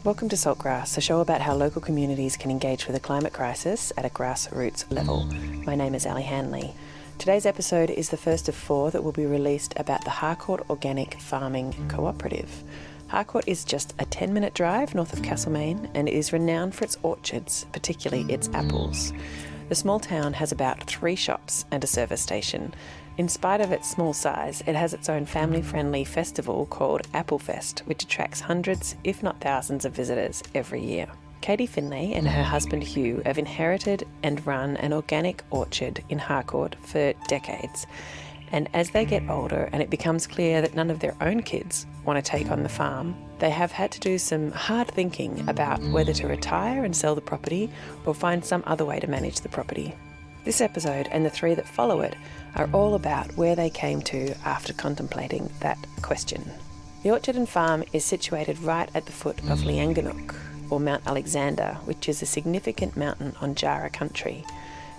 Welcome to Saltgrass, a show about how local communities can engage with the climate crisis at a grassroots level. My name is Ali Hanley. Today's episode is the first of 4 that will be released about the Harcourt Organic Farming Cooperative. Harcourt is just a 10-minute drive north of Castlemaine and is renowned for its orchards, particularly its apples. The small town has about 3 shops and a service station. In spite of its small size, it has its own family-friendly festival called Apple Fest, which attracts hundreds, if not thousands, of visitors every year. Katie Finlay and her husband Hugh have inherited and run an organic orchard in Harcourt for decades. And as they get older and it becomes clear that none of their own kids want to take on the farm, they have had to do some hard thinking about whether to retire and sell the property or find some other way to manage the property. This episode and the 3 that follow it are all about where they came to after contemplating that question. The orchard and farm is situated right at the foot of Lianganuk, or Mount Alexander, which is a significant mountain on Jara country.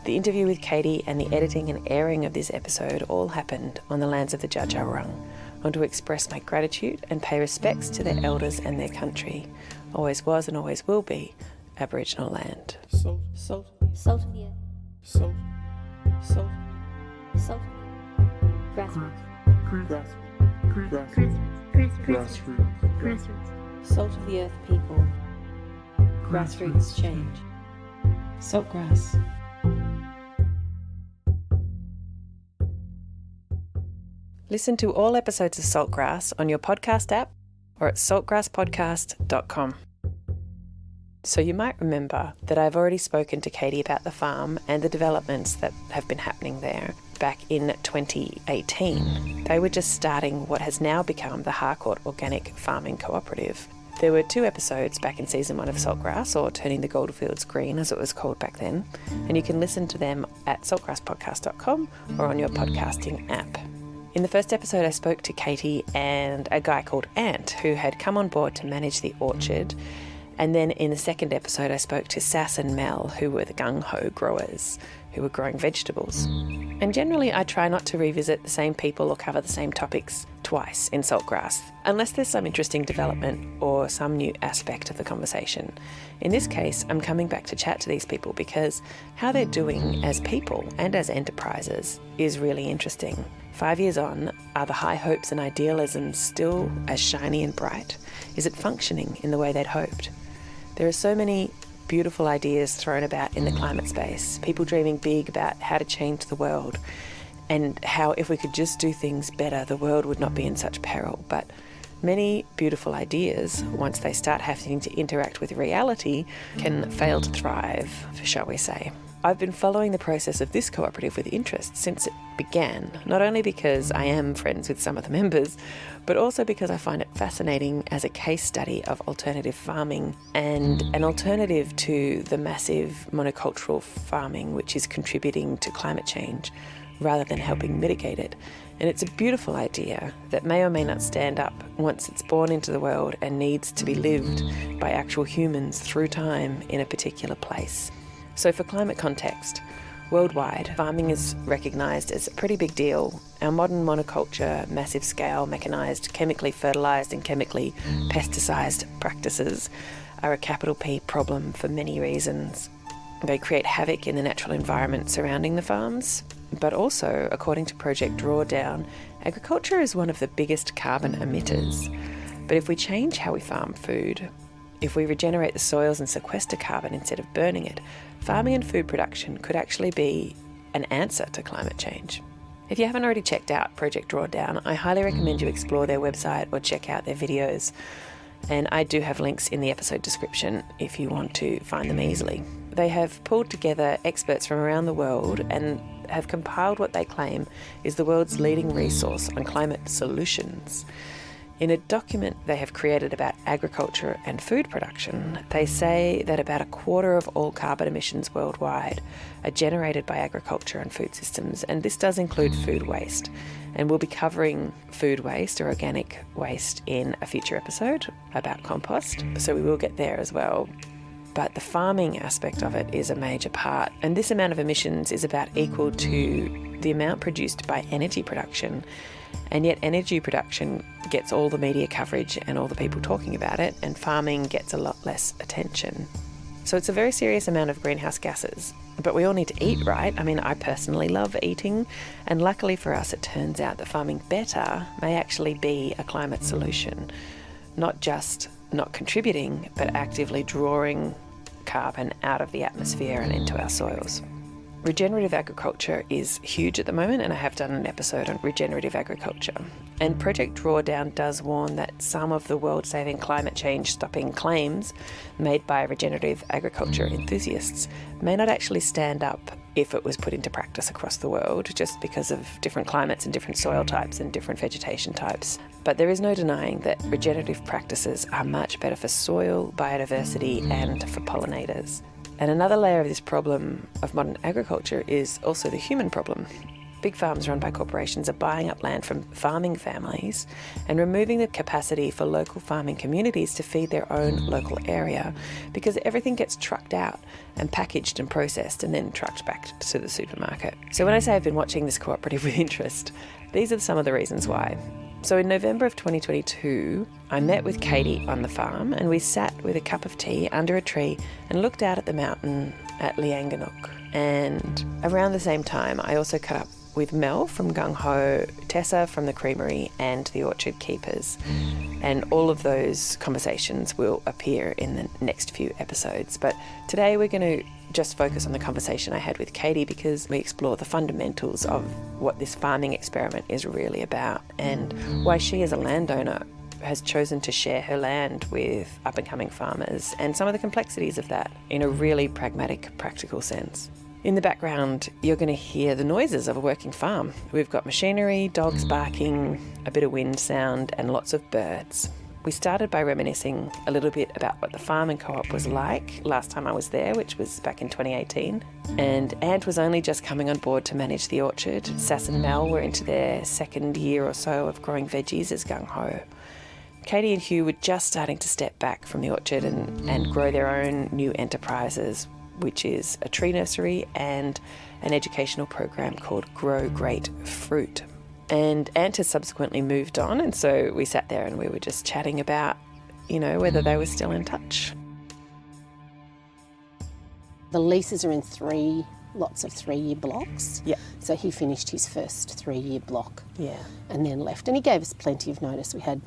The interview with Katie and the editing and airing of this episode all happened on the lands of the Dja Dja Wurrung. I want to express my gratitude and pay respects to their elders and their country. Always was and always will be Aboriginal land. Salt of the earth. Salt. Grassroots. Salt of the earth people. Grassroots change. Saltgrass. Listen to all episodes of Saltgrass on your podcast app or at saltgrasspodcast.com. So you might remember that I've already spoken to Katie about the farm and the developments that have been happening there back in 2018. They were just starting what has now become the Harcourt Organic Farming Cooperative. There were 2 episodes back in season 1 of Saltgrass, or Turning the Goldfields Green as it was called back then, and you can listen to them at saltgrasspodcast.com or on your podcasting app. In the first episode I spoke to Katie and a guy called Ant who had come on board to manage the orchard. And then in the second episode, I spoke to Sass and Mel, who were the gung-ho growers who were growing vegetables. And generally, I try not to revisit the same people or cover the same topics twice in Saltgrass, unless there's some interesting development or some new aspect of the conversation. In this case, I'm coming back to chat to these people because how they're doing as people and as enterprises is really interesting. 5 years on, are the high hopes and idealisms still as shiny and bright? Is it functioning in the way they'd hoped? There are so many beautiful ideas thrown about in the climate space, people dreaming big about how to change the world and how if we could just do things better, the world would not be in such peril. But many beautiful ideas, once they start having to interact with reality, can fail to thrive, shall we say. I've been following the process of this cooperative with interest since it began, not only because I am friends with some of the members, but also because I find it fascinating as a case study of alternative farming and an alternative to the massive monocultural farming which is contributing to climate change rather than helping mitigate it. And it's a beautiful idea that may or may not stand up once it's born into the world and needs to be lived by actual humans through time in a particular place. So for climate context, worldwide, farming is recognised as a pretty big deal. Our modern monoculture, massive scale, mechanised, chemically fertilised and chemically pesticised practices are a capital P problem for many reasons. They create havoc in the natural environment surrounding the farms, but also, according to Project Drawdown, agriculture is one of the biggest carbon emitters. But if we change how we farm food, if we regenerate the soils and sequester carbon instead of burning it, farming and food production could actually be an answer to climate change. If you haven't already checked out Project Drawdown, I highly recommend you explore their website or check out their videos. And I do have links in the episode description if you want to find them easily. They have pulled together experts from around the world and have compiled what they claim is the world's leading resource on climate solutions. In a document they have created about agriculture and food production, they say that about 1/4 of all carbon emissions worldwide are generated by agriculture and food systems, and this does include food waste. And we'll be covering food waste or organic waste in a future episode about compost, so we will get there as well. But the farming aspect of it is a major part, and this amount of emissions is about equal to the amount produced by energy production And yet energy production gets all the media coverage and all the people talking about it, and farming gets a lot less attention. So it's a very serious amount of greenhouse gases. But we all need to eat, right? I mean, I personally love eating, and luckily for us, it turns out that farming better may actually be a climate solution. Not just not contributing, but actively drawing carbon out of the atmosphere and into our soils. Regenerative agriculture is huge at the moment, and I have done an episode on regenerative agriculture. And Project Drawdown does warn that some of the world-saving climate change stopping claims made by regenerative agriculture enthusiasts may not actually stand up if it was put into practice across the world, just because of different climates and different soil types and different vegetation types. But there is no denying that regenerative practices are much better for soil, biodiversity, and for pollinators. And another layer of this problem of modern agriculture is also the human problem. Big farms run by corporations are buying up land from farming families and removing the capacity for local farming communities to feed their own local area, because everything gets trucked out and packaged and processed and then trucked back to the supermarket. So when I say I've been watching this cooperative with interest, these are some of the reasons why. So in November of 2022, I met with Katie on the farm, and we sat with a cup of tea under a tree and looked out at the mountain at Lianganuk. And around the same time, I also caught up with Mel from Gung Ho, Tessa from the Creamery, and the Orchard Keepers. And all of those conversations will appear in the next few episodes. But today we're going to just focus on the conversation I had with Katie, because we explore the fundamentals of what this farming experiment is really about, and why she as a landowner has chosen to share her land with up-and-coming farmers, and some of the complexities of that in a really pragmatic, practical sense. In the background, you're going to hear the noises of a working farm. We've got machinery, dogs barking, a bit of wind sound, and lots of birds. We started by reminiscing a little bit about what the farming co-op was like last time I was there, which was back in 2018. And Ant was only just coming on board to manage the orchard. Sass and Mel were into their second year or so of growing veggies as Gung Ho. Katie and Hugh were just starting to step back from the orchard and grow their own new enterprises, which is a tree nursery and an educational program called Grow Great Fruit. And Ant has subsequently moved on, and so we sat there and we were just chatting about, whether they were still in touch. The leases are in lots of 3-year blocks. Yeah. So he finished his first 3-year block. Yeah. And then left. And he gave us plenty of notice. We had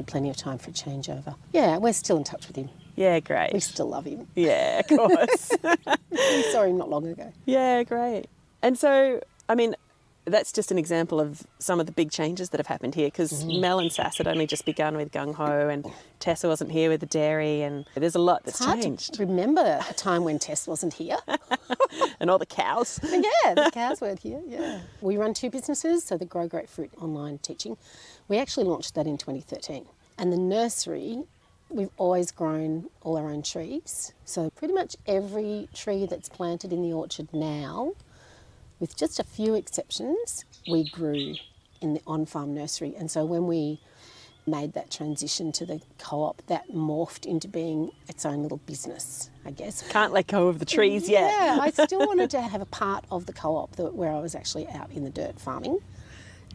plenty of time for a changeover. Yeah, we're still in touch with him. Yeah, great. We still love him. Yeah, of course. We saw him not long ago. Yeah, great. And so, that's just an example of some of the big changes that have happened here, because Mel and Sass had only just begun with Gung Ho, and Tessa wasn't here with the dairy, and there's a lot that's changed. To remember a time when Tess wasn't here. And all the cows. Yeah, the cows weren't here, yeah. We run 2 businesses, so the Grow Great Fruit online teaching. We actually launched that in 2013. And the nursery, we've always grown all our own trees. So pretty much every tree that's planted in the orchard now, with just a few exceptions, we grew in the on-farm nursery. And so when we made that transition to the co-op, that morphed into being its own little business, I guess. Can't let go of the trees yet. Yeah, I still wanted to have a part of the co-op where I was actually out in the dirt farming.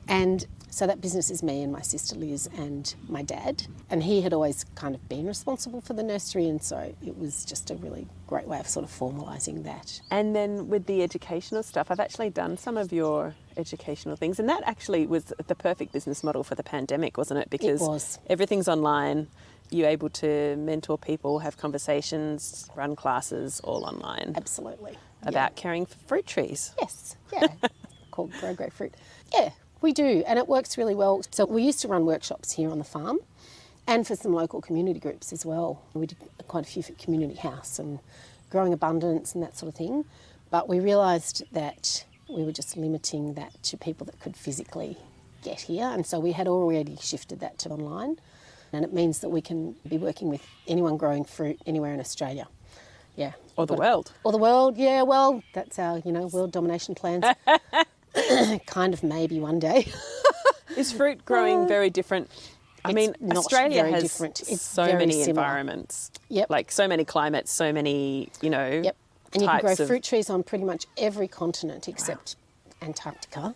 And so that business is me and my sister Liz and my dad. And he had always kind of been responsible for the nursery, and so it was just a really great way of sort of formalising that. And then with the educational stuff, I've actually done some of your educational things, and that actually was the perfect business model for the pandemic, wasn't it? Because it was. Everything's online. You're able to mentor people, have conversations, run classes all online. Absolutely. About caring for fruit trees. Yes, yeah. Called Grow Great Fruit. Yeah. We do, and it works really well. So we used to run workshops here on the farm, and for some local community groups as well. We did quite a few for Community House and Growing Abundance and that sort of thing. But we realised that we were just limiting that to people that could physically get here, and so we had already shifted that to online. And it means that we can be working with anyone growing fruit anywhere in Australia. Yeah. Or the world. Or the world, yeah, well, that's our, world domination plans. Kind of maybe one day. Is fruit growing very different? Australia has different. It's so very many similar. Environments. Yep. Like so many climates, so many, Yep. And you can grow types of fruit trees on pretty much every continent except Antarctica.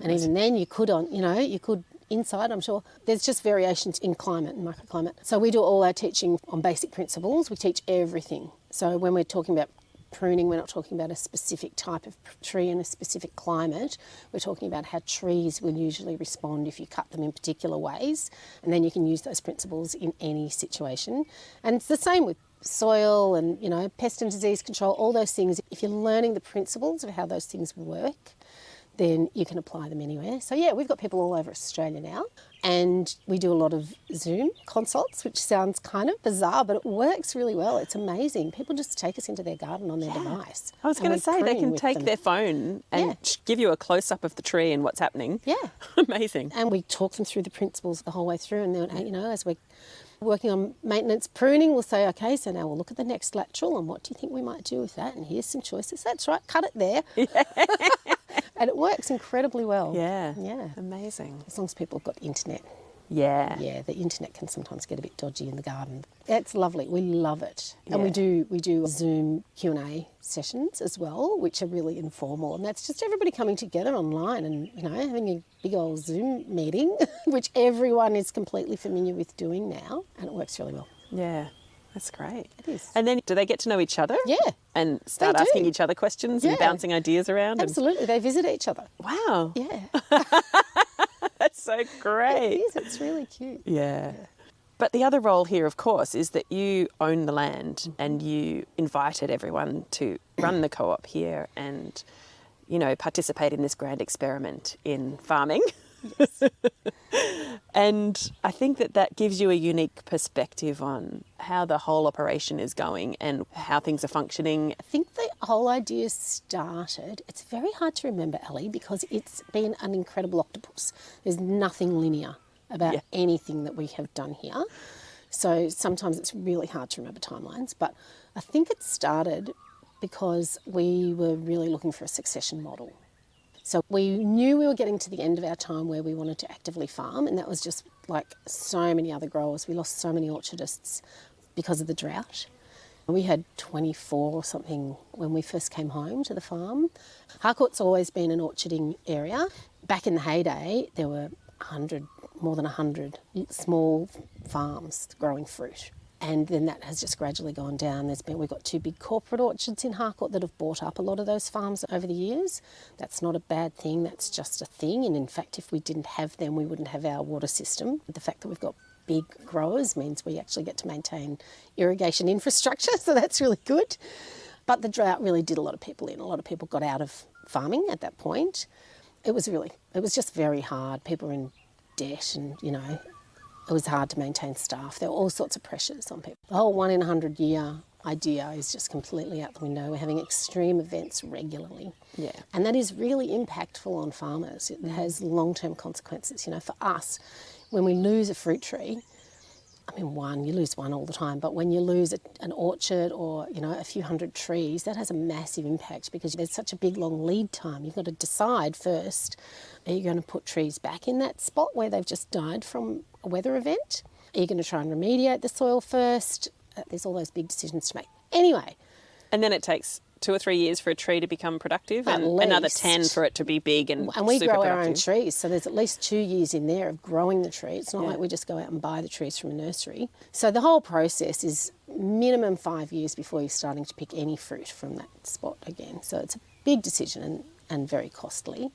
And even then you could inside, I'm sure. There's just variations in climate and microclimate. So we do all our teaching on basic principles. We teach everything. So when we're talking about pruning, we're not talking about a specific type of tree in a specific climate. We're talking about how trees will usually respond if you cut them in particular ways. And then you can use those principles in any situation. And it's the same with soil and, pest and disease control, all those things. If you're learning the principles of how those things work, then you can apply them anywhere. So yeah, we've got people all over Australia now, and we do a lot of Zoom consults, which sounds kind of bizarre, but it works really well. It's amazing. People just take us into their garden on their device. I was going to say, they can take their phone and give you a close-up of the tree and what's happening. Yeah. Amazing. And we talk them through the principles the whole way through, and then, as we're working on maintenance pruning, we'll say, okay, so now we'll look at the next lateral and what do you think we might do with that? And here's some choices. That's right, cut it there. Yeah. And it works incredibly well. Yeah. Yeah. Amazing. As long as people have got internet. Yeah. Yeah, the internet can sometimes get a bit dodgy in the garden. It's lovely. We love it. Yeah. And we do Zoom Q&A sessions as well, which are really informal. And that's just everybody coming together online and, having a big old Zoom meeting, which everyone is completely familiar with doing now. And it works really well. Yeah. That's great. It is. And then do they get to know each other? Yeah. And start asking each other questions and bouncing ideas around? Absolutely. They visit each other. Wow. Yeah. That's so great. It is. It's really cute. Yeah. But the other role here, of course, is that you own the land and you invited everyone to run the co-op here and, participate in this grand experiment in farming. Yes. And I think that gives you a unique perspective on how the whole operation is going and how things are functioning. I think the whole idea started, it's very hard to remember, Ellie, because it's been an incredible octopus. There's nothing linear about anything that we have done here. So sometimes it's really hard to remember timelines, but I think it started because we were really looking for a succession model. So we knew we were getting to the end of our time where we wanted to actively farm, and that was just like so many other growers. We lost so many orchardists because of the drought. We had 24 or something when we first came home to the farm. Harcourt's always been an orcharding area. Back in the heyday, there were more than 100 small farms growing fruit. And then that has just gradually gone down. We've got 2 big corporate orchards in Harcourt that have bought up a lot of those farms over the years. That's not a bad thing, that's just a thing. And in fact, if we didn't have them, we wouldn't have our water system. The fact that we've got big growers means we actually get to maintain irrigation infrastructure, so that's really good. But the drought really did a lot of people in. A lot of people got out of farming at that point. It was just very hard. People were in debt and, it was hard to maintain staff. There were all sorts of pressures on people. The whole 1 in 100 year idea is just completely out the window. We're having extreme events regularly. Yeah. And that is really impactful on farmers. It has long-term consequences. For us, when we lose a fruit tree, you lose one all the time, but when you lose an orchard or, a few hundred trees, that has a massive impact because there's such a big long lead time. You've got to decide first, are you going to put trees back in that spot where they've just died from a weather event? Are you going to try and remediate the soil first? There's all those big decisions to make. Anyway. And then it takes 2 or 3 years for a tree to become productive and another 10 for it to be big and we super grow productive. our own trees, so there's at least 2 years in there of growing the tree. It's not like we just go out and buy the trees from a nursery. So the whole process is minimum 5 years before you're starting to pick any fruit from that spot again. So it's a big decision and very costly.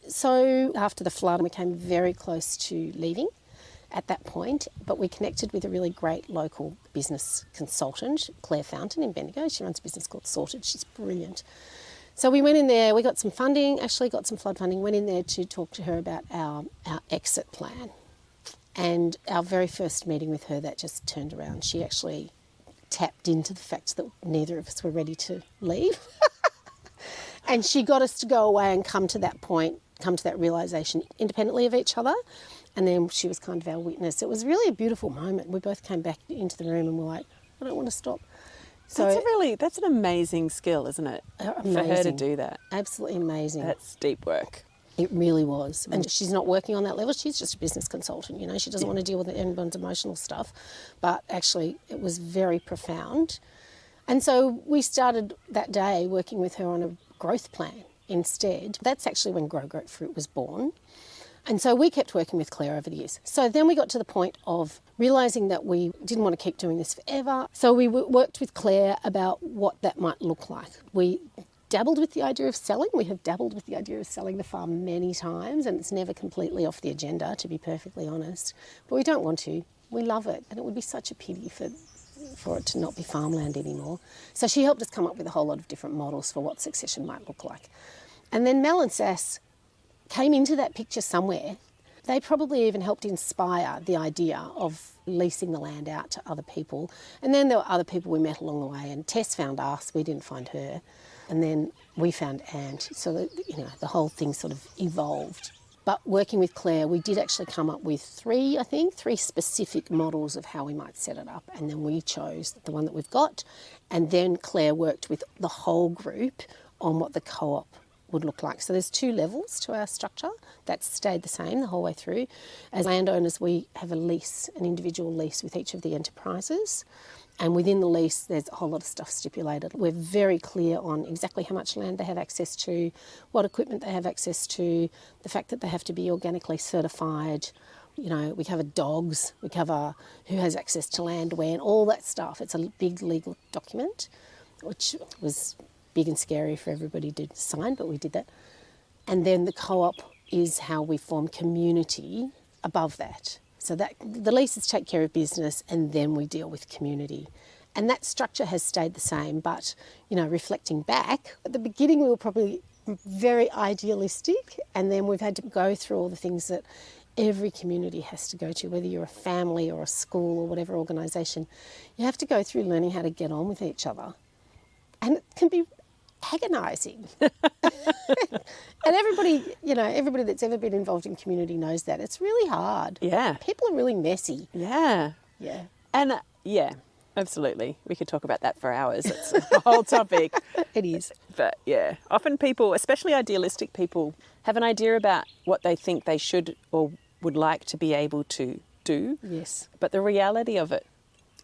So after the flood, we came very close to leaving at that point, but we connected with a really great local business consultant, Claire Fountain in Bendigo. She runs a business called Sorted. She's brilliant. So we went in there, we got some funding, actually got some flood funding, went in there to talk to her about our exit plan. And our very first meeting with her, that just turned around. She actually tapped into the fact that neither of us were ready to leave. And she got us to go away and come to that point, come to that realisation independently of each other. And then she was kind of our witness. It was really a beautiful moment. We both came back into the room and were like, I don't want to stop. So that's an amazing skill, isn't it? Amazing. For her to do that. Absolutely amazing. That's deep work. It really was. And she's not working on that level. She's just a business consultant, She doesn't want to deal with anyone's emotional stuff. But actually, it was very profound. And so we started that day working with her on a growth plan. instead. That's actually when Grow Grapefruit was born. And so we kept working with Claire over the years. So then we got to the point of realising that we didn't want to keep doing this forever. So we worked with Claire about what that might look like. We dabbled with the idea of selling. We have dabbled with the idea of selling the farm many times, and it's never completely off the agenda, to be perfectly honest. But we don't want to. We love it, and it would be such a pity for it to not be farmland anymore. So she helped us come up with a whole lot of different models for what succession might look like. And then Mel and Sass came into that picture somewhere. They probably even helped inspire the idea of leasing the land out to other people. And then there were other people we met along the way, and Tess found us, we didn't find her. And then we found Ant, so that, the whole thing sort of evolved. But working with Claire, we did actually come up with three specific models of how we might set it up. And then we chose the one that we've got. And then Claire worked with the whole group on what the co-op would look like. So there's 2 levels to our structure. That's stayed the same the whole way through. As landowners, we have a lease, an individual lease with each of the enterprises. And within the lease, there's a whole lot of stuff stipulated. We're very clear on exactly how much land they have access to, what equipment they have access to, the fact that they have to be organically certified. We cover dogs, we cover who has access to land when, all that stuff. It's a big legal document, which was big and scary for everybody to sign, but we did that. And then the co-op is how we form community above that. So that the leases take care of business, and then we deal with community. And that structure has stayed the same, but, reflecting back, at the beginning we were probably very idealistic, and then we've had to go through all the things that every community has to go to, whether you're a family or a school or whatever organisation. You have to go through learning how to get on with each other. And it can be agonising. And everybody that's ever been involved in community knows that. It's really hard. Yeah. People are really messy. Yeah. Yeah. And absolutely. We could talk about that for hours. It's a whole topic. It is. But yeah, often people, especially idealistic people, have an idea about what they think they should or would like to be able to do. Yes. But the reality of it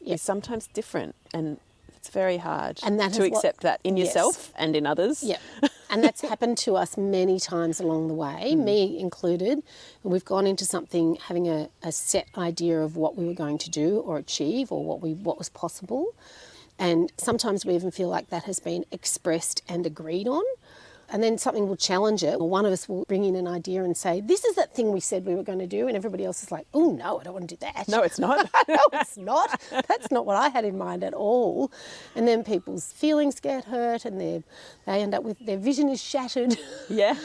is sometimes different, and it's very hard to accept that in yourself and in others. Yeah. And that's happened to us many times along the way, me included. And we've gone into something having a set idea of what we were going to do or achieve, or what was possible. And sometimes we even feel like that has been expressed and agreed on. And then something will challenge it, or one of us will bring in an idea and say, this is that thing we said we were going to do, and everybody else is like, oh no, I don't want to do that. No, it's not. No, it's not. That's not what I had in mind at all. And then people's feelings get hurt, and they end up with their vision is shattered. Yeah.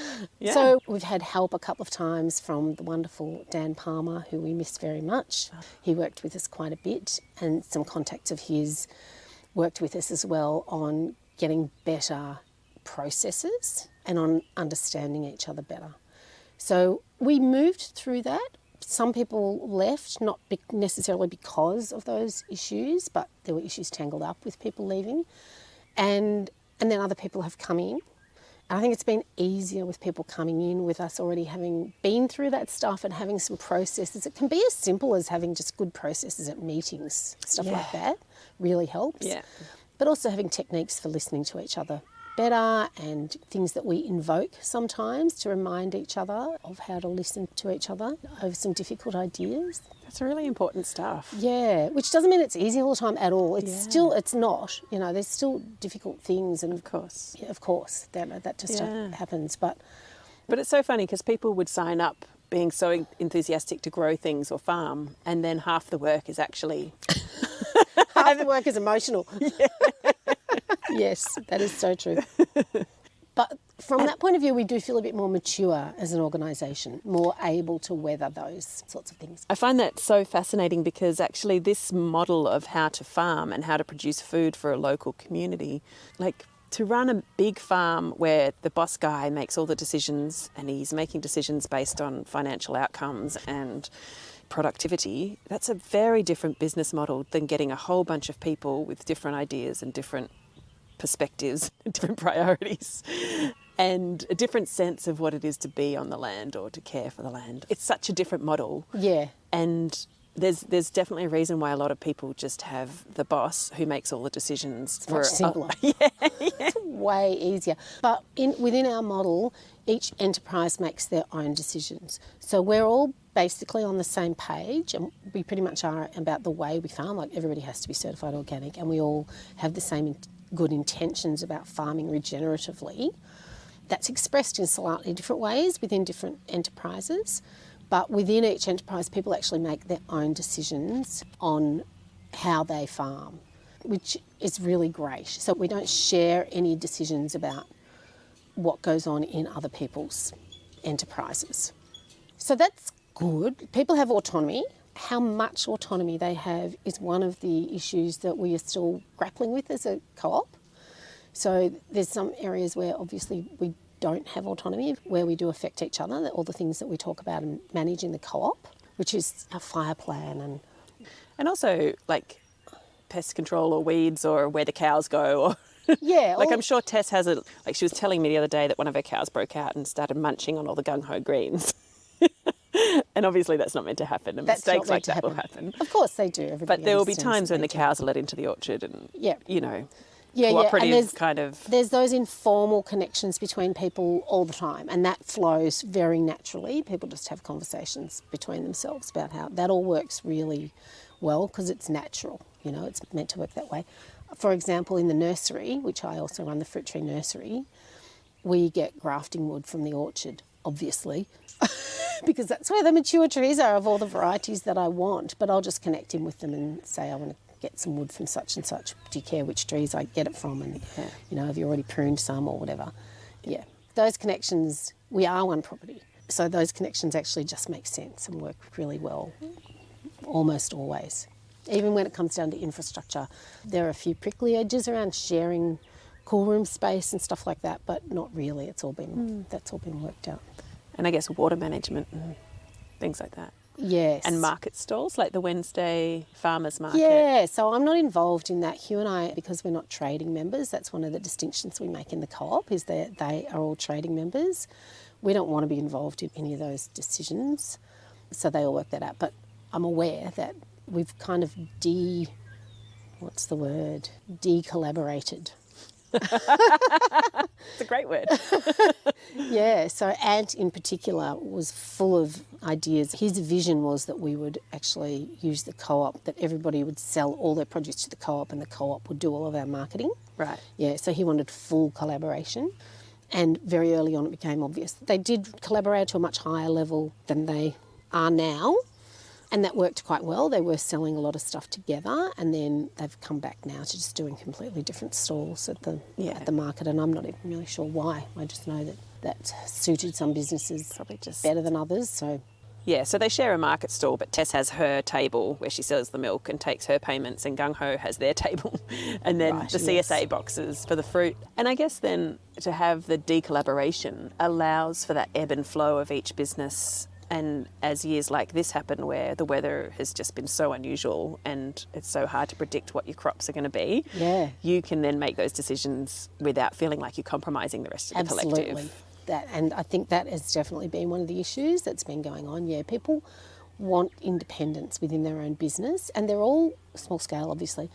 So we've had help a couple of times from the wonderful Dan Palmer, who we miss very much. He worked with us quite a bit, and some contacts of his worked with us as well on getting better processes and on understanding each other better. So we moved through that. Some people left, not necessarily because of those issues, but there were issues tangled up with people leaving. And then other people have come in. And I think it's been easier with people coming in with us already having been through that stuff and having some processes. It can be as simple as having just good processes at meetings, stuff like that really helps. Yeah. But also having techniques for listening to each other better, and things that we invoke sometimes to remind each other of how to listen to each other over some difficult ideas. That's really important stuff. Yeah, which doesn't mean it's easy all the time at all. It's still, it's not. There's still difficult things, and of course, that just happens. But it's so funny because people would sign up being so enthusiastic to grow things or farm, and then half the work is actually half the work is emotional. Yeah. Yes, that is so true. But from that point of view, we do feel a bit more mature as an organisation, more able to weather those sorts of things. I find that so fascinating because actually this model of how to farm and how to produce food for a local community, like to run a big farm where the boss guy makes all the decisions and he's making decisions based on financial outcomes and productivity, that's a very different business model than getting a whole bunch of people with different ideas and different perspectives, different priorities, and a different sense of what it is to be on the land or to care for the land. It's such a different model. Yeah. And there's definitely a reason why a lot of people just have the boss who makes all the decisions. It's much simpler. It's way easier. But within our model, each enterprise makes their own decisions. So we're all basically on the same page, and we pretty much are about the way we farm. Like, everybody has to be certified organic, and we all have the same good intentions about farming regeneratively. That's expressed in slightly different ways within different enterprises. But within each enterprise, people actually make their own decisions on how they farm, which is really great. So we don't share any decisions about what goes on in other people's enterprises. So that's good. People have autonomy. How much autonomy they have is one of the issues that we are still grappling with as a co-op. So there's some areas where obviously we don't have autonomy, where we do affect each other, all the things that we talk about in managing the co-op, which is our fire plan and also like pest control or weeds or where the cows go. Or yeah. like I'm sure Tess has she was telling me the other day that one of her cows broke out and started munching on all the gung-ho greens. And obviously that's not meant to happen, and mistakes like that will happen. Of course they do. But there will be times when the cows are let into the orchard and, cooperative kind of... There's those informal connections between people all the time, and that flows very naturally. People just have conversations between themselves about how that all works really well because it's natural, it's meant to work that way. For example, in the nursery, which I also run, the fruit tree nursery, we get grafting wood from the orchard, obviously, because that's where the mature trees are of all the varieties that I want. But I'll just connect in with them and say, I want to get some wood from such and such. Do you care which trees I get it from? And, have you already pruned some or whatever? Yeah. Those connections, we are one property. So those connections actually just make sense and work really well, almost always. Even when it comes down to infrastructure, there are a few prickly edges around sharing cool room space and stuff like that, but not really. That's all been worked out. And I guess water management and things like that. Yes. And market stalls, like the Wednesday farmers market. Yeah, so I'm not involved in that. Hugh and I, because we're not trading members, that's one of the distinctions we make in the co-op, is that they are all trading members. We don't want to be involved in any of those decisions, so they all work that out. But I'm aware that we've kind of de-collaborated. It's a great word. Yeah, so Ant in particular was full of ideas. His vision was that we would actually use the co-op, that everybody would sell all their produce to the co-op and the co-op would do all of our marketing. Right. Yeah, so he wanted full collaboration. And very early on it became obvious. They did collaborate to a much higher level than they are now. And that worked quite well. They were selling a lot of stuff together, and then they've come back now to just doing completely different stalls at the market, and I'm not even really sure why. I just know that suited some businesses probably just better than others. So yeah, so they share a market stall, but Tess has her table where she sells the milk and takes her payments, and Gung Ho has their table, and then the CSA boxes for the fruit. And I guess then to have the de-collaboration allows for that ebb and flow of each business. And as years like this happen where the weather has just been so unusual and it's so hard to predict what your crops are going to be, you can then make those decisions without feeling like you're compromising the rest of the collective. And I think that has definitely been one of the issues that's been going on. Yeah, people want independence within their own business, and they're all small scale, obviously,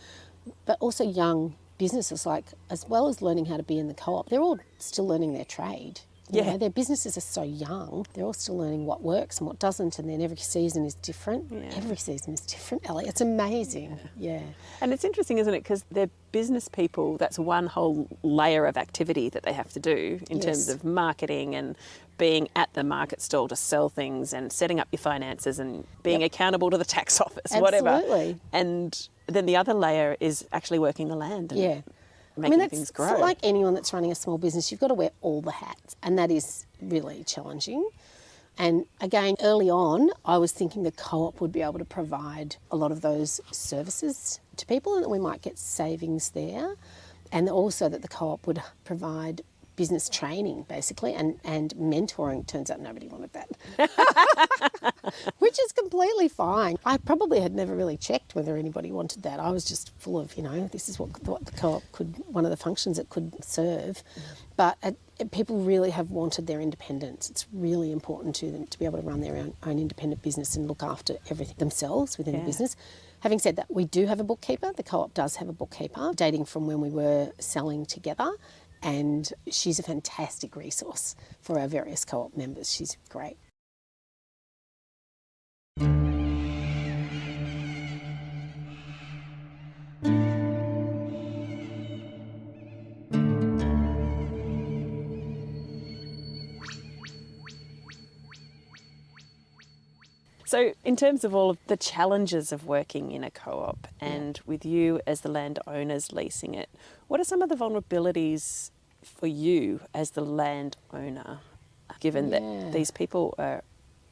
but also young businesses, like, as well as learning how to be in the co-op, they're all still learning their trade. You know, their businesses are so young, they're all still learning what works and what doesn't, and then every season is different. Yeah. Every season is different, Ellie. It's amazing. Yeah. And it's interesting, isn't it? Because they're business people, that's one whole layer of activity that they have to do in terms of marketing and being at the market stall to sell things and setting up your finances and being accountable to the tax office, whatever. Absolutely. And then the other layer is actually working the land and making things grow. It's like anyone that's running a small business, you've got to wear all the hats, and that is really challenging. And again, early on, I was thinking the co-op would be able to provide a lot of those services to people and that we might get savings there, and also that the co-op would provide business training basically and mentoring. Turns out nobody wanted that, which is completely fine. I probably had never really checked whether anybody wanted that. I was just full of, this is what the co-op could, one of the functions it could serve. But people really have wanted their independence. It's really important to them to be able to run their own independent business and look after everything themselves within the business. Having said that, we do have a bookkeeper. The co-op does have a bookkeeper dating from when we were selling together. And she's a fantastic resource for our various co-op members. She's great. So in terms of all of the challenges of working in a co-op and with you as the landowners leasing it, what are some of the vulnerabilities for you as the landowner, given that these people are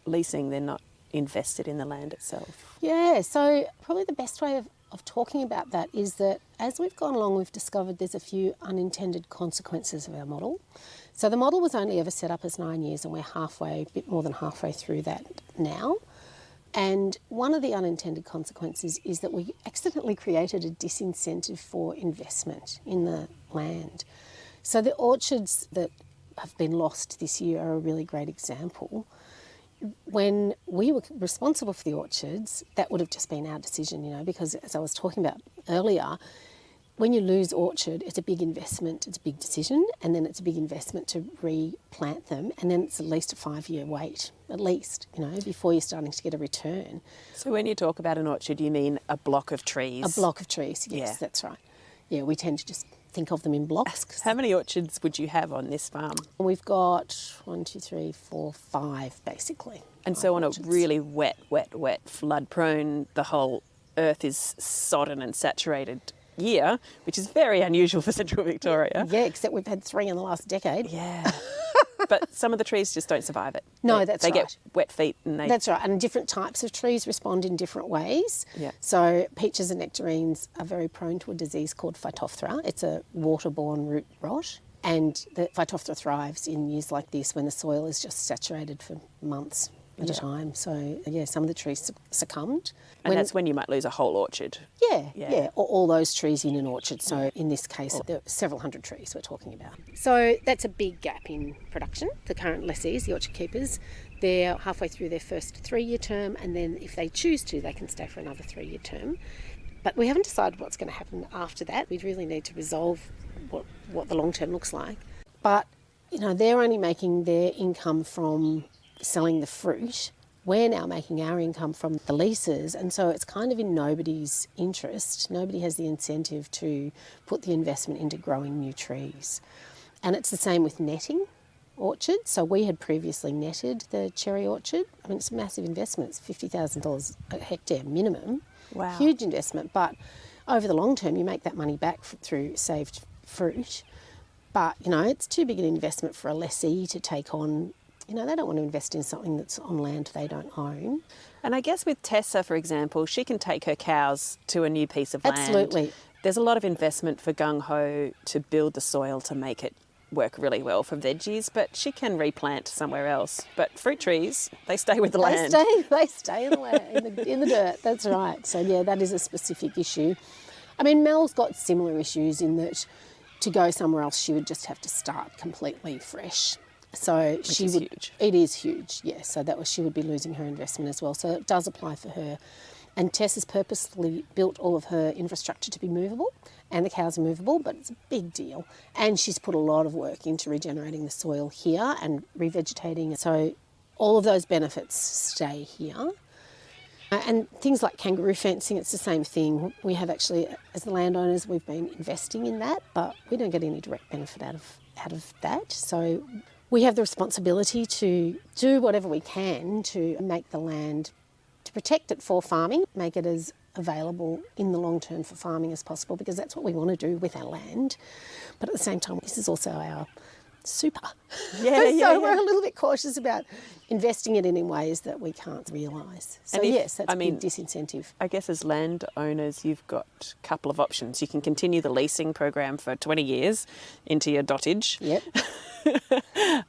leasing, they're not invested in the land itself? Yeah, so probably the best way of talking about that is that as we've gone along, we've discovered there's a few unintended consequences of our model. So the model was only ever set up as 9 years and we're a bit more than halfway through that now. And one of the unintended consequences is that we accidentally created a disincentive for investment in the land. So the orchards that have been lost this year are a really great example. When we were responsible for the orchards, that would have just been our decision, because as I was talking about earlier, when you lose orchard, it's a big investment, it's a big decision, and then it's a big investment to replant them, and then it's at least a 5-year wait, at least, before you're starting to get a return. So when you talk about an orchard, you mean a block of trees? A block of trees, yes, that's right. Yeah, we tend to just think of them in blocks. How many orchards would you have on this farm? We've got 1, 2, 3, 4, 5, basically. And so on orchards. A really wet, flood-prone, the whole earth is sodden and saturated year, which is very unusual for central Victoria. Yeah, except we've had 3 in the last decade. Yeah. But some of the trees just don't survive it. No, They get wet feet and they... That's right, and different types of trees respond in different ways. Yeah. So peaches and nectarines are very prone to a disease called Phytophthora. It's a waterborne root rot, and the Phytophthora thrives in years like this when the soil is just saturated for months at a time. So, some of the trees succumbed. And that's when you might lose a whole orchard. Yeah, or all those trees in an orchard. So in this case, there are several hundred trees we're talking about. So that's a big gap in production. The current lessees, the orchard keepers, they're halfway through their first 3-year term, and then if they choose to, they can stay for another 3-year term. But we haven't decided what's going to happen after that. We really need to resolve what the long term looks like. But, they're only making their income from selling the fruit. We're now making our income from the leases, and so it's kind of in nobody's interest. Nobody has the incentive to put the investment into growing new trees. And it's the same with netting orchards. So we had previously netted the cherry orchard. I mean, it's a massive investment. It's $50,000 a hectare minimum. Wow. Huge investment, but over the long term you make that money back through saved fruit. But, it's too big an investment for a lessee to take on. They don't want to invest in something that's on land they don't own. And I guess with Tessa, for example, she can take her cows to a new piece of land. Absolutely. There's a lot of investment for gung-ho to build the soil to make it work really well for veggies, but she can replant somewhere else. But fruit trees, they stay with the land. They stay in the land, in the dirt, that's right. So, that is a specific issue. I mean, Mel's got similar issues in that to go somewhere else, she would just have to start completely fresh. So Which is huge. It is huge, yes. So she would be losing her investment as well. So it does apply for her. And Tess has purposely built all of her infrastructure to be movable, and the cows are movable, but it's a big deal. And she's put a lot of work into regenerating the soil here and revegetating. So all of those benefits stay here. And things like kangaroo fencing, it's the same thing. We have actually, as the landowners, we've been investing in that, but we don't get any direct benefit out of that. So we have the responsibility to do whatever we can to make the land, to protect it for farming, make it as available in the long term for farming as possible, because that's what we want to do with our land. But at the same time, this is also super. Yeah, We're a little bit cautious about investing it in ways that we can't realise. So yes, that's a big disincentive. I guess as landowners, you've got a couple of options. You can continue the leasing program for 20 years into your dotage. Yep.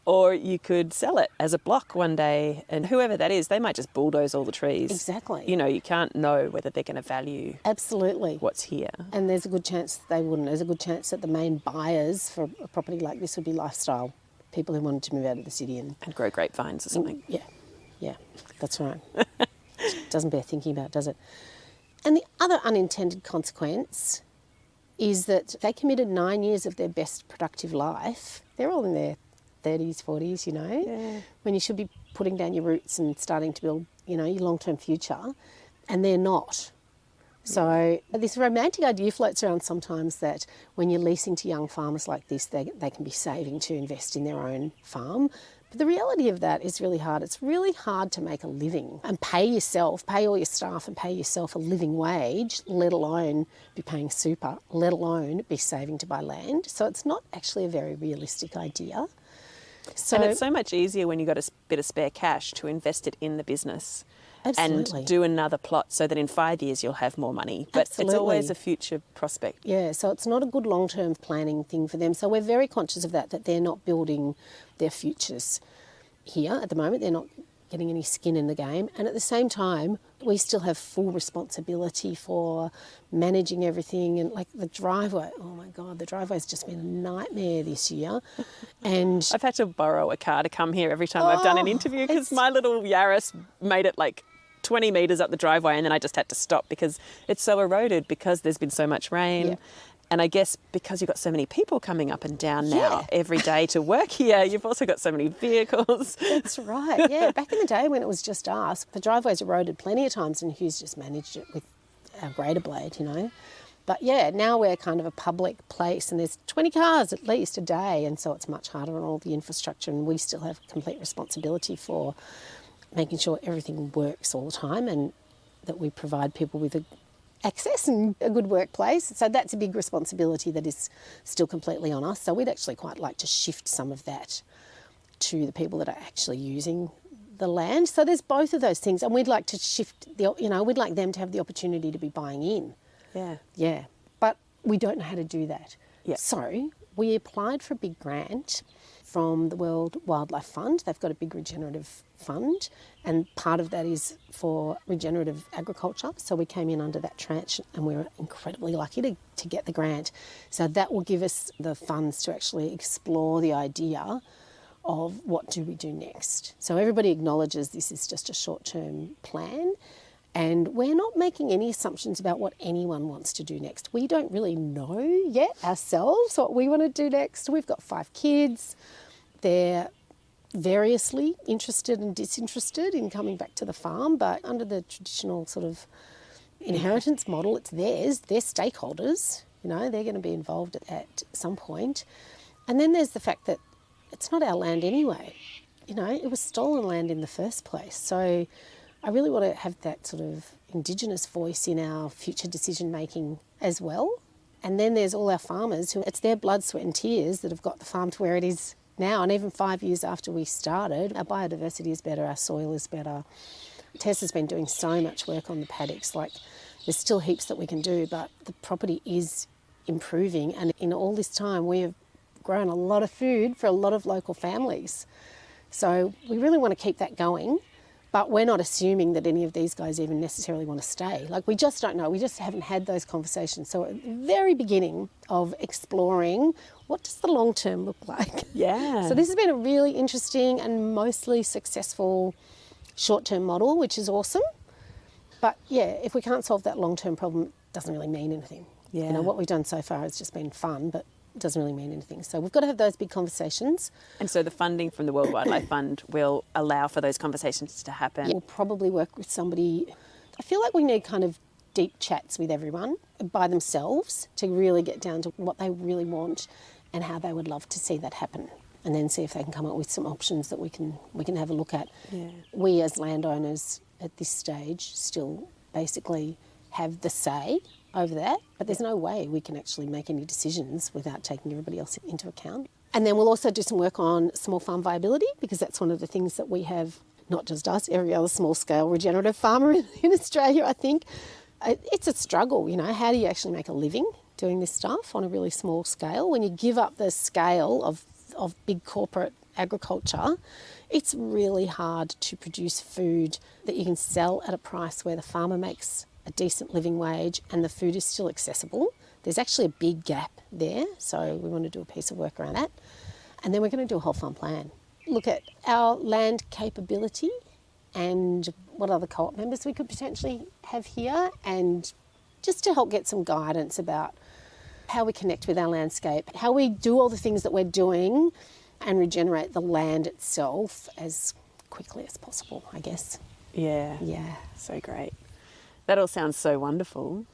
Or you could sell it as a block one day, and whoever that is, they might just bulldoze all the trees. Exactly. You know, you can't know whether they're going to value Absolutely what's here. And there's a good chance that they wouldn't. There's a good chance that the main buyers for a property like this would be lifestyle people who wanted to move out of the city and grow grapevines or something. Yeah, that's right. Doesn't bear thinking about, does it? And the other unintended consequence is that they committed 9 years of their best productive life. They're all in their 30s, 40s, you know, when you should be putting down your roots and starting to build, you know, your long-term future, and they're not. So this romantic idea floats around sometimes that when you're leasing to young farmers like this, they can be saving to invest in their own farm. But the reality of that is really hard. It's really hard to make a living and pay all your staff and pay yourself a living wage, let alone be paying super, let alone be saving to buy land. So it's not actually a very realistic idea. So, and it's so much easier when you've got a bit of spare cash to invest it in the business. Absolutely. And do another plot so that in 5 years you'll have more money. But Absolutely. It's always a future prospect. Yeah, so it's not a good long-term planning thing for them. So we're very conscious of that they're not building their futures here at the moment. They're not getting any skin in the game. And at the same time, we still have full responsibility for managing everything. And like the driveway, oh my God, the driveway's just been a nightmare this year. And I've had to borrow a car to come here every time I've done an interview because my little Yaris made it like 20 metres up the driveway and then I just had to stop because it's so eroded because there's been so much rain. Yeah. And I guess because you've got so many people coming up and down now every day to work here, you've also got so many vehicles. That's right, yeah. Back in the day when it was just us, the driveway's eroded plenty of times and Hugh's just managed it with our grader blade, you know. But yeah, now we're kind of a public place and there's 20 cars at least a day, and so it's much harder on all the infrastructure, and we still have complete responsibility for making sure everything works all the time and that we provide people with access and a good workplace. So that's a big responsibility that is still completely on us. So we'd actually quite like to shift some of that to the people that are actually using the land. So there's both of those things, and we'd like to shift, we'd like them to have the opportunity to be buying in. Yeah. But we don't know how to do that. Yeah. So we applied for a big grant from the World Wildlife Fund. They've got a big regenerative fund, and part of that is for regenerative agriculture. So we came in under that tranche and we were incredibly lucky to get the grant. So that will give us the funds to actually explore the idea of what do we do next. So everybody acknowledges this is just a short-term plan, and we're not making any assumptions about what anyone wants to do next. We don't really know yet ourselves what we want to do next. We've got 5 kids. They're variously interested and disinterested in coming back to the farm, but under the traditional sort of inheritance model, it's theirs. They're stakeholders. You know, they're going to be involved at some point. And then there's the fact that it's not our land anyway. You know, it was stolen land in the first place. So I really want to have that sort of Indigenous voice in our future decision making as well. And then there's all our farmers who it's their blood, sweat and tears that have got the farm to where it is now. And even 5 years after we started, our biodiversity is better, our soil is better. Tess has been doing so much work on the paddocks. Like, there's still heaps that we can do, but the property is improving. And in all this time, we have grown a lot of food for a lot of local families. So we really want to keep that going. But we're not assuming that any of these guys even necessarily want to stay. Like, we just don't know. We just haven't had those conversations. So at the very beginning of exploring, what does the long term look like? Yeah. So this has been a really interesting and mostly successful short-term model, which is awesome. But yeah, if we can't solve that long-term problem, it doesn't really mean anything. Yeah. You know, what we've done so far has just been fun, but it doesn't really mean anything. So we've got to have those big conversations. And so the funding from the World Wildlife Fund will allow for those conversations to happen. We'll probably work with somebody. I feel like we need kind of deep chats with everyone by themselves to really get down to what they really want and how they would love to see that happen, and then see if they can come up with some options that we can have a look at. Yeah. We as landowners at this stage still basically have the say over that, but there's no way we can actually make any decisions without taking everybody else into account. And then we'll also do some work on small farm viability, because that's one of the things that we have, not just us, every other small-scale regenerative farmer in Australia, I think. It's a struggle, you know, how do you actually make a living doing this stuff on a really small scale? When you give up the scale of big corporate agriculture, it's really hard to produce food that you can sell at a price where the farmer makes a decent living wage and the food is still accessible. There's actually a big gap there, so we want to do a piece of work around that. And then we're going to do a whole farm plan. Look at our land capability and what other co-op members we could potentially have here, and just to help get some guidance about how we connect with our landscape, how we do all the things that we're doing and regenerate the land itself as quickly as possible, I guess. Yeah. Yeah. So great. That all sounds so wonderful.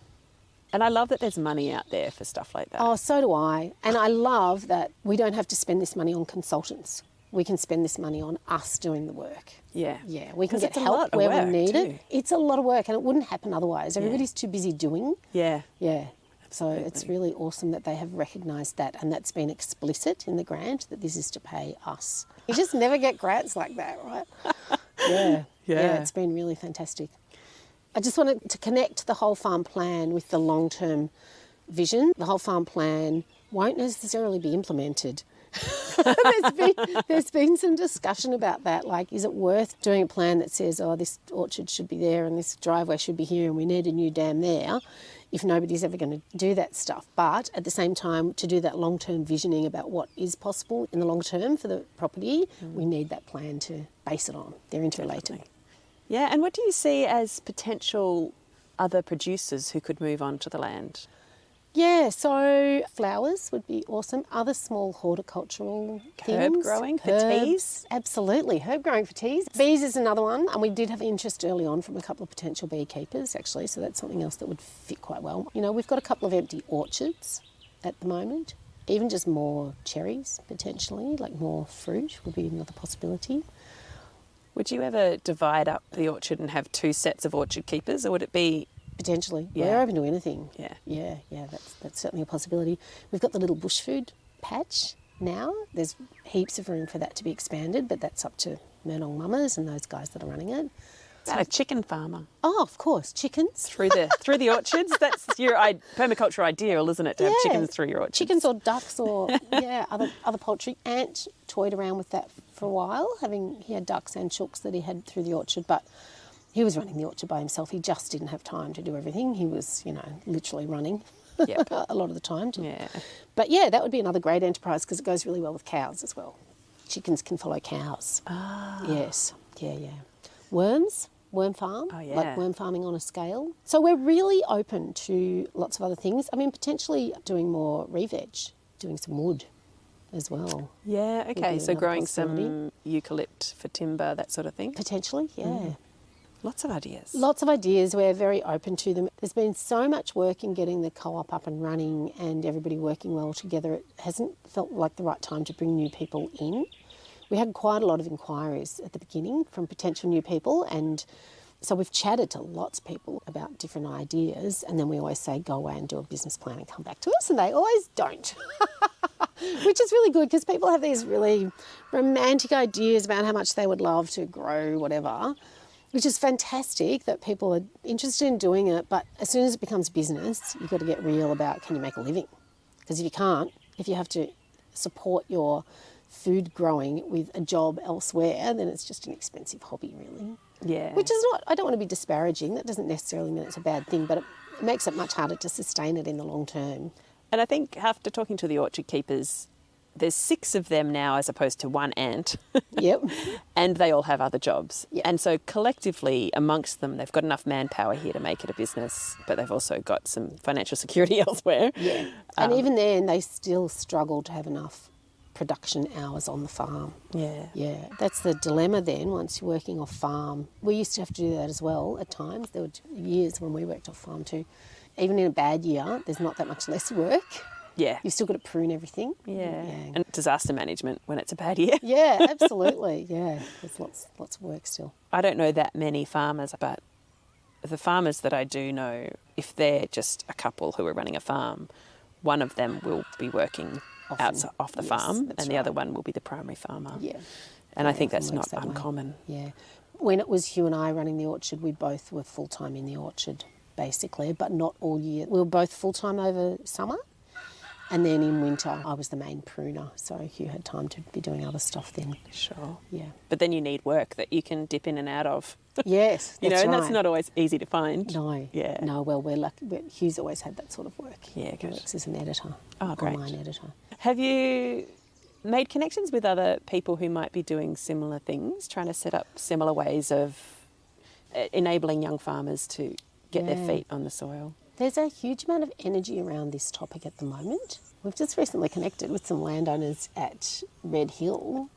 And I love that there's money out there for stuff like that. Oh, so do I. And I love that we don't have to spend this money on consultants. We can spend this money on us doing the work. Yeah. Yeah, we can 'Cause get it's a help lot of where we work need too. it. It's a lot of work and it wouldn't happen otherwise. Everybody's too busy doing. Yeah. Yeah. So it's really awesome that they have recognised that, and that's been explicit in the grant, that this is to pay us. You just never get grants like that, right? Yeah. Yeah. It's been really fantastic. I just wanted to connect the whole farm plan with the long-term vision. The whole farm plan won't necessarily be implemented. There's been some discussion about that, like, is it worth doing a plan that says, oh, this orchard should be there and this driveway should be here and we need a new dam there, if nobody's ever going to do that stuff. But at the same time, to do that long-term visioning about what is possible in the long term for the property, we need that plan to base it on. They're interrelated. Definitely. Yeah, and what do you see as potential other producers who could move on to the land? Yeah, so flowers would be awesome. Other small horticultural things. Herb growing for teas? Absolutely, herb growing for teas. Bees is another one, and we did have interest early on from a couple of potential beekeepers, actually, so that's something else that would fit quite well. You know, we've got a couple of empty orchards at the moment. Even just more cherries, potentially, like more fruit would be another possibility. Would you ever divide up the orchard and have two sets of orchard keepers, or would it be... Potentially. Yeah. We're open to anything. Yeah. Yeah, that's certainly a possibility. We've got the little bush food patch now. There's heaps of room for that to be expanded, but that's up to Murnong Mamas and those guys that are running it. Is that a chicken farmer? Oh, of course, chickens. Through the orchards? That's your permaculture ideal, isn't it, to have chickens through your orchards? Chickens or ducks or, other poultry. Ant toyed around with that for a while. He had ducks and chooks that he had through the orchard, but he was running the orchard by himself. He just didn't have time to do everything. He was, literally running a lot of the time. Yeah. But yeah, that would be another great enterprise because it goes really well with cows as well. Chickens can follow cows. Ah. Yes, yeah. Worm farm, Oh, yeah. like worm farming on a scale. So we're really open to lots of other things. I mean, potentially doing more re-veg, doing some wood as well. Yeah, okay. be So another growing possibility. some eucalypt for timber, that sort of thing? Potentially, yeah. Lots of ideas. Lots of ideas. We're very open to them. There's been so much work in getting the co-op up and running and everybody working well together. It hasn't felt like the right time to bring new people in. We had quite a lot of inquiries at the beginning from potential new people, and so we've chatted to lots of people about different ideas, and then we always say, go away and do a business plan and come back to us, and they always don't, which is really good because people have these really romantic ideas about how much they would love to grow whatever, which is fantastic that people are interested in doing it, but as soon as it becomes business, you've got to get real about, can you make a living? Because if you can't, if you have to support your food growing with a job elsewhere, then it's just an expensive hobby, really. Yeah. Which is not, I don't want to be disparaging, that doesn't necessarily mean it's a bad thing, but it makes it much harder to sustain it in the long term. And I think after talking to the orchard keepers, there's 6 of them now as opposed to one ant. Yep. And they all have other jobs. Yeah. And so collectively amongst them, they've got enough manpower here to make it a business, but they've also got some financial security elsewhere. Yeah. And even then, they still struggle to have enough production hours on the farm. Yeah. Yeah, that's the dilemma then once you're working off farm. We used to have to do that as well at times. There were years when we worked off farm too. Even in a bad year, there's not that much less work. Yeah. You've still got to prune everything. Yeah. And disaster management when it's a bad year. Yeah, absolutely. Yeah, there's lots of work still. I don't know that many farmers, but the farmers that I do know, if they're just a couple who are running a farm, one of them will be working off the farm, and the other one will be the primary farmer. Yeah. And I think that's often not works that way. uncommon. Yeah. When it was Hugh and I running the orchard, we both were full-time in the orchard, basically, but not all year. We were both full-time over summer, and then in winter I was the main pruner, so Hugh had time to be doing other stuff then. Sure. Yeah. But then you need work that you can dip in and out of. Yes, You know, that's and right. that's not always easy to find. No. Yeah. No, well, we're lucky. Hugh's always had that sort of work. Yeah, He good. works as an editor, Oh, great. online editor. Have you made connections with other people who might be doing similar things, trying to set up similar ways of enabling young farmers to get their feet on the soil? There's a huge amount of energy around this topic at the moment. We've just recently connected with some landowners at Red Hill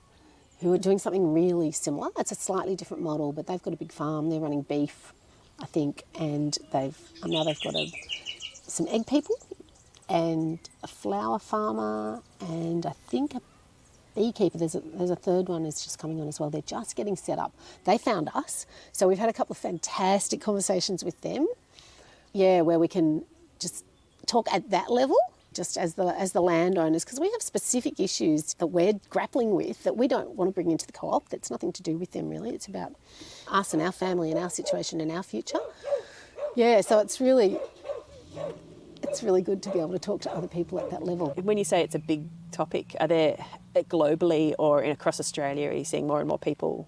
who are doing something really similar. It's a slightly different model, but they've got a big farm. They're running beef, I think, and now they've got some egg people and a flower farmer and I think a beekeeper. There's a third one is just coming on as well. They're just getting set up. They found us, so we've had a couple of fantastic conversations with them. Yeah, where we can just talk at that level, just as the landowners, because we have specific issues that we're grappling with that we don't want to bring into the co-op. That's nothing to do with them really. It's about us and our family and our situation and our future. Yeah, so it's really good to be able to talk to other people at that level. When you say it's a big topic, are there globally or across Australia, are you seeing more and more people?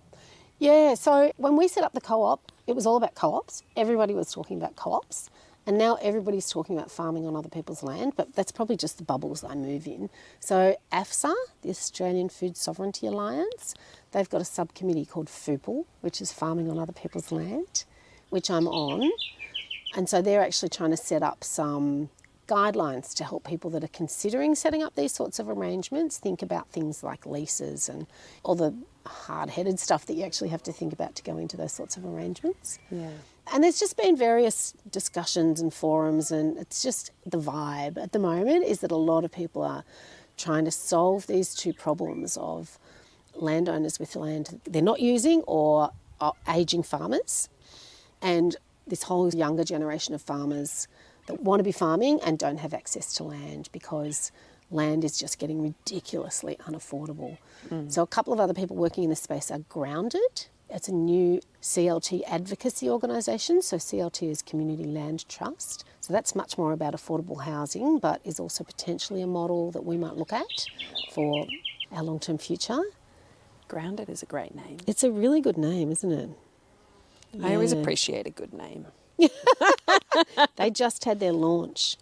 Yeah, so when we set up the co-op, it was all about co-ops. Everybody was talking about co-ops. And now everybody's talking about farming on other people's land, but that's probably just the bubbles I move in. So AFSA, the Australian Food Sovereignty Alliance, they've got a subcommittee called FOOPL, which is farming on other people's land, which I'm on. And so they're actually trying to set up some guidelines to help people that are considering setting up these sorts of arrangements think about things like leases and all the hard-headed stuff that you actually have to think about to go into those sorts of arrangements. Yeah. And there's just been various discussions and forums, and it's just the vibe at the moment is that a lot of people are trying to solve these two problems of landowners with land they're not using or ageing farmers, and this whole younger generation of farmers that want to be farming and don't have access to land because land is just getting ridiculously unaffordable. So a couple of other people working in this space are Grounded. It's a new CLT advocacy organisation. So CLT is Community Land Trust. So that's much more about affordable housing, but is also potentially a model that we might look at for our long-term future. Grounded is a great name. It's a really good name, isn't it? I always Yeah. appreciate a good name. They just had their launch,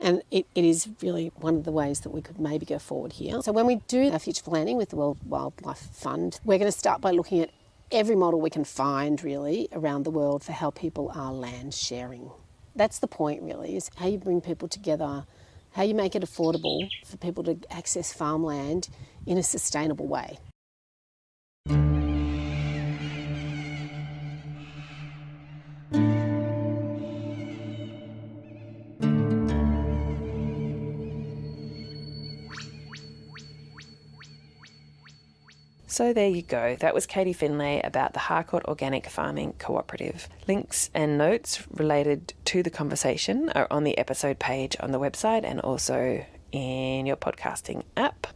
and it is really one of the ways that we could maybe go forward here. So when we do our future planning with the World Wildlife Fund, we're going to start by looking at every model we can find really around the world for how people are land sharing. That's the point really, is how you bring people together, how you make it affordable for people to access farmland in a sustainable way. So there you go. That was Katie Finlay about the Harcourt Organic Farming Cooperative. Links and notes related to the conversation are on the episode page on the website and also in your podcasting app.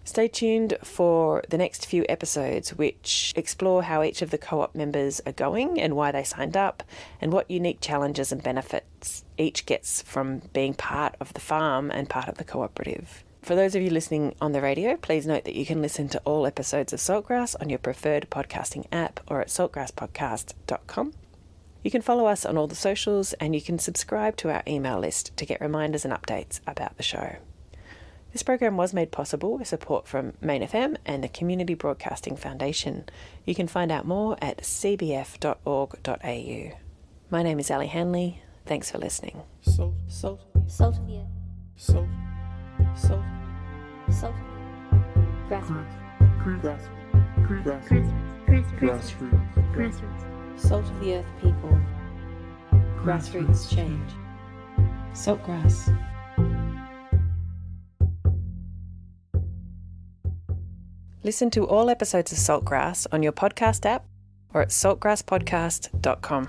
Stay tuned for the next few episodes, which explore how each of the co-op members are going and why they signed up, and what unique challenges and benefits each gets from being part of the farm and part of the cooperative. For those of you listening on the radio, please note that you can listen to all episodes of Saltgrass on your preferred podcasting app or at saltgrasspodcast.com. You can follow us on all the socials, and you can subscribe to our email list to get reminders and updates about the show. This program was made possible with support from Main FM and the Community Broadcasting Foundation. You can find out more at cbf.org.au. My name is Ali Hanley. Thanks for listening. Salt of the earth. Salt. Grassroots. Salt of the earth people. Grassroots change. Saltgrass. Listen to all episodes of Saltgrass on your podcast app or at saltgrasspodcast.com.